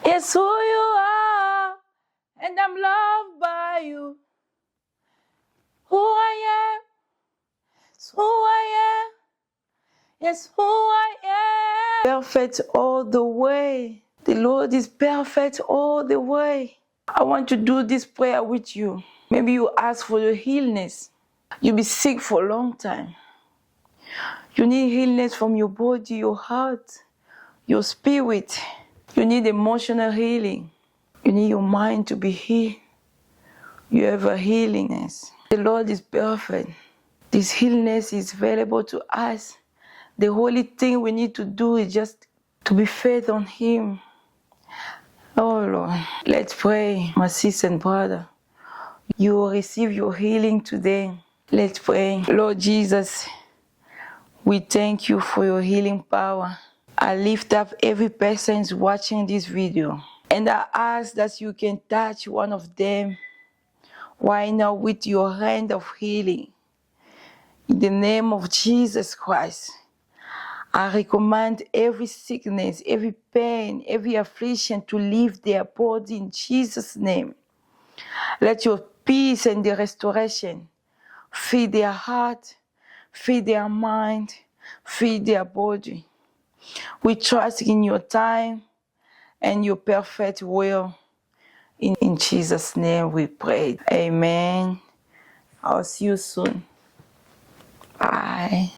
It's who you are, and I'm loved by you. Who I am, it's who I am, it's who I am. Perfect all the way. The Lord is perfect all the way. I want to do this prayer with you. Maybe you ask for your healness. You'll be sick for a long time. You need healness from your body, your heart, your spirit. You need emotional healing. You need your mind to be healed. You have a healingness. The Lord is perfect. This healness is available to us. The only thing we need to do is just to be faith on Him. Oh Lord, let's pray, my sister and brother. You will receive your healing today. Let's pray. Lord Jesus, we thank you for your healing power. I lift up every person who's watching this video. And I ask that you can touch one of them right now with your hand of healing. In the name of Jesus Christ, I recommend every sickness, every pain, every affliction to leave their body in Jesus' name. Let your peace and the restoration feed their heart, feed their mind, feed their body. We trust in your time and your perfect will. In Jesus' name we pray. Amen. I'll see you soon. Bye.